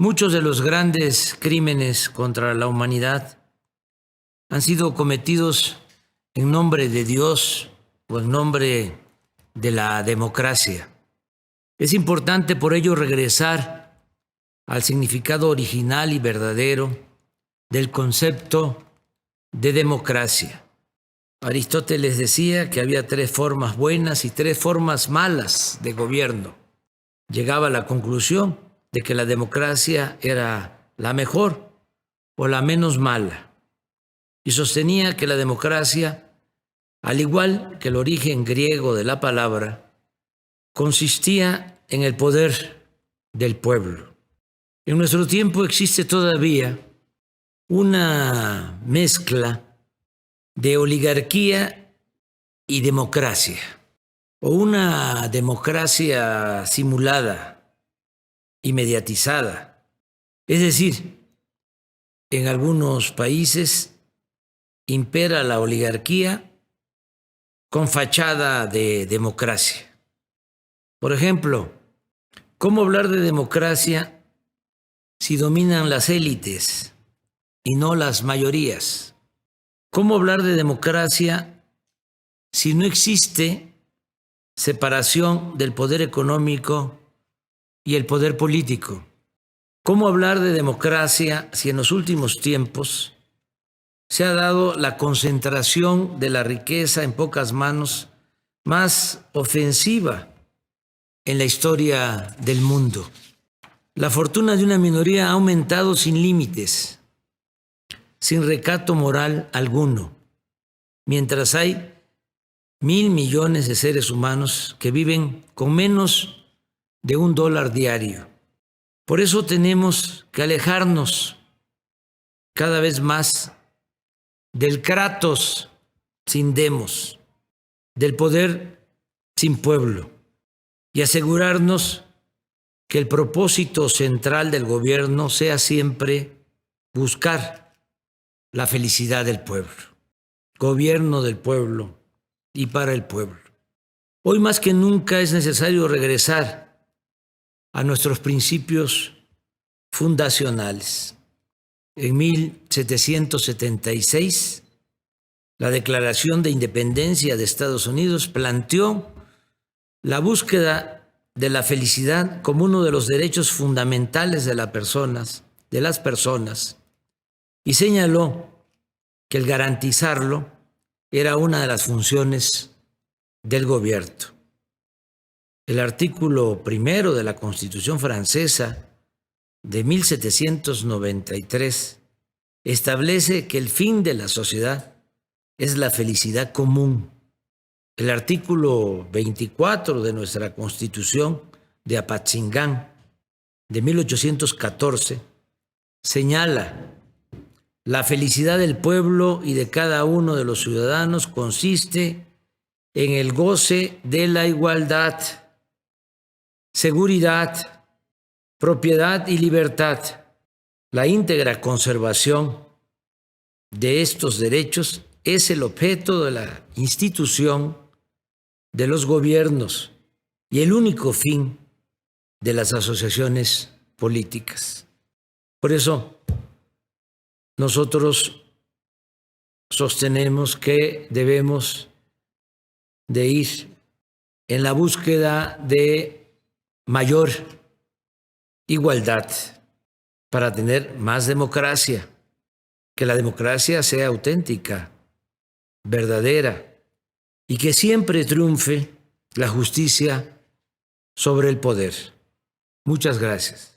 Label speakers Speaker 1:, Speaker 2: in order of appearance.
Speaker 1: Muchos de los grandes crímenes contra la humanidad han sido cometidos en nombre de Dios o en nombre de la democracia. Es importante por ello regresar al significado original y verdadero del concepto de democracia. Aristóteles decía que había 3 formas buenas y 3 formas malas de gobierno. Llegaba a la conclusión de que la democracia era la mejor o la menos mala, y sostenía que la democracia, al igual que el origen griego de la palabra, consistía en el poder del pueblo. En nuestro tiempo existe todavía una mezcla de oligarquía y democracia, o una democracia simulada y mediatizada. Es decir, en algunos países impera la oligarquía con fachada de democracia. Por ejemplo, ¿cómo hablar de democracia si dominan las élites y no las mayorías? ¿Cómo hablar de democracia si no existe separación del poder económico y el poder político? ¿Cómo hablar de democracia si en los últimos tiempos se ha dado la concentración de la riqueza en pocas manos más ofensiva en la historia del mundo? La fortuna de una minoría ha aumentado sin límites, sin recato moral alguno, mientras hay 1.000 millones de seres humanos que viven con menos de $1 diario. Por eso tenemos que alejarnos cada vez más del kratos sin demos, del poder sin pueblo, y asegurarnos que el propósito central del gobierno sea siempre buscar la felicidad del pueblo, gobierno del pueblo y para el pueblo. Hoy más que nunca es necesario regresar a nuestros principios fundacionales. En 1776, la Declaración de Independencia de Estados Unidos planteó la búsqueda de la felicidad como uno de los derechos fundamentales de las personas, y señaló que el garantizarlo era una de las funciones del gobierno. El artículo 1 de la Constitución francesa de 1793 establece que el fin de la sociedad es la felicidad común. El artículo 24 de nuestra Constitución de Apatzingán de 1814 señala: la felicidad del pueblo y de cada uno de los ciudadanos consiste en el goce de la igualdad, seguridad, propiedad y libertad. La íntegra conservación de estos derechos es el objeto de la institución de los gobiernos y el único fin de las asociaciones políticas. Por eso, nosotros sostenemos que debemos de ir en la búsqueda de mayor igualdad para tener más democracia, que la democracia sea auténtica, verdadera, y que siempre triunfe la justicia sobre el poder. Muchas gracias.